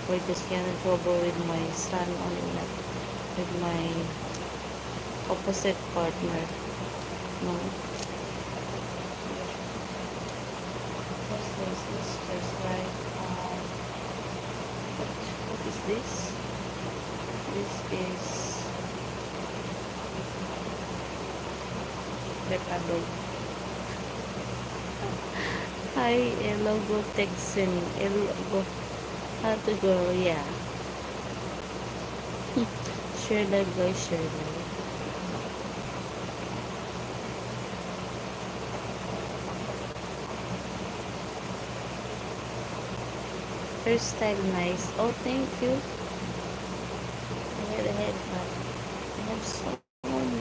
we're just getting in trouble with my son only, not with my opposite partner. No. What's this? This is just like what is this? This is recado. Hi, Elogo Texan. Elogo. How to go? Yeah. Share live, guys. Share live. Hairstyle nice. Oh, thank you. I had a headband. I have so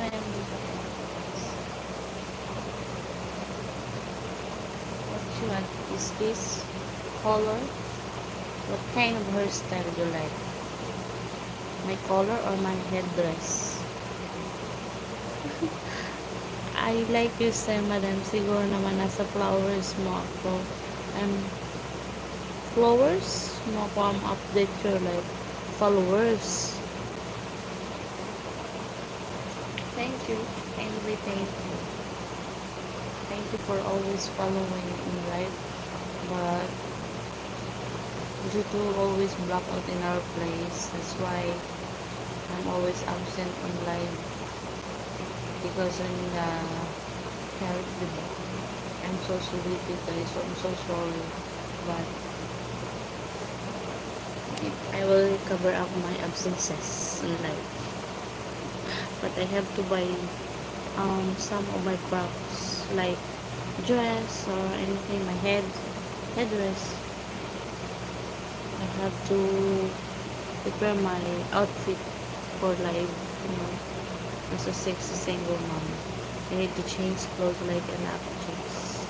many. What you want? Is this color? What kind of hairstyle do you like? My color or my headdress? I like your style, madam. Siguro naman nasa flowers mo ako. Flowers? No, ako update your like followers. Thank you. Kindly thank you. Thank you for always following in life. But due to always block out in our place, that's why I'm always absent on live. Because in the character, I'm so sleepy guys, so I'm so sorry. But I will recover up my absences in life. But I have to buy some of my props like dress or anything, my headdress. I have to prepare my outfit for life, as a sexy single mom. I need to change clothes like an actress.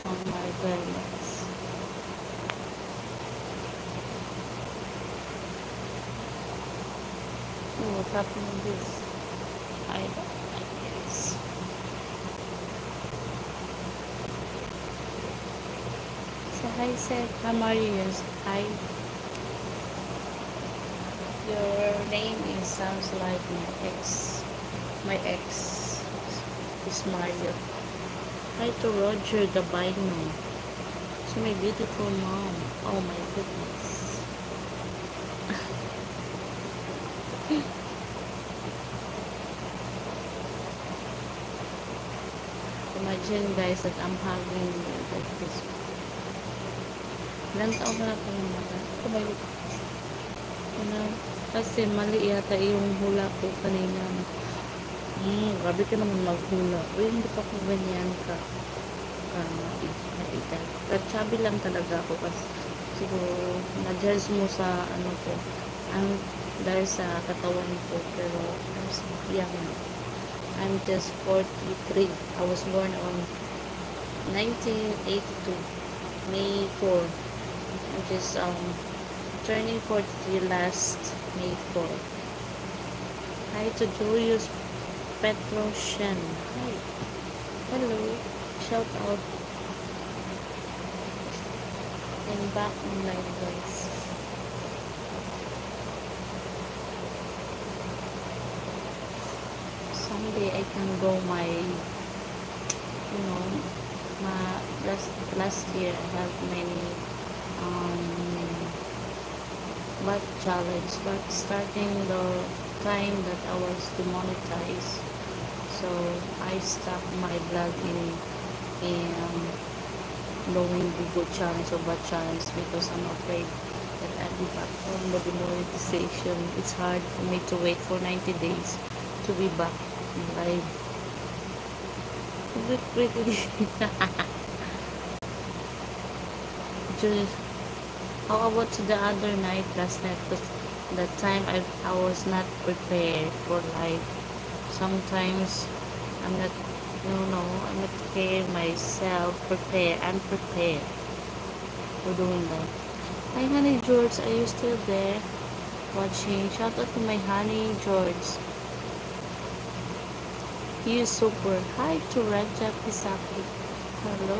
Oh my goodness. Oh, what happened in this? I don't like this. So hi Seth, how are you? Yes, hi. Your name sounds like my ex. My ex is Mario. Hi to Roger the Bino. So my beautiful mom. Oh my goodness. Imagine guys that I'm having like this. Ilan taon na ako ng mata? Kabalik. Kasi mali yata yung hula ko kanina. Grabe ka naman maghula. Uy, hindi pa ko ganyan ka. Chubby lang talaga ako kasi siguro na-judge mo sa ano ko. Dahil sa katawan ko. Pero I'm so young. I'm just 43. I was born on 1982. May 4. Which is turning 43 last May 4. Hi to Julius Petrosian. Hi. Hello. Shout out. And back on live guys. Someday I can go my last year I have many life challenge, but starting the time that I was demonetized, so I stopped my blog in knowing the good challenge or bad challenge because I'm afraid that I'll be back from the demonetization. It's hard for me to wait for 90 days to be back in live. How about the other night, last night? Because that time I was not prepared for life. Sometimes I'm not, I'm not prepared myself. I'm prepared for doing that. Hi, Honey George, are you still there watching? Shout out to my Honey George. He is super. Hi to Raja Pisaki. Hello.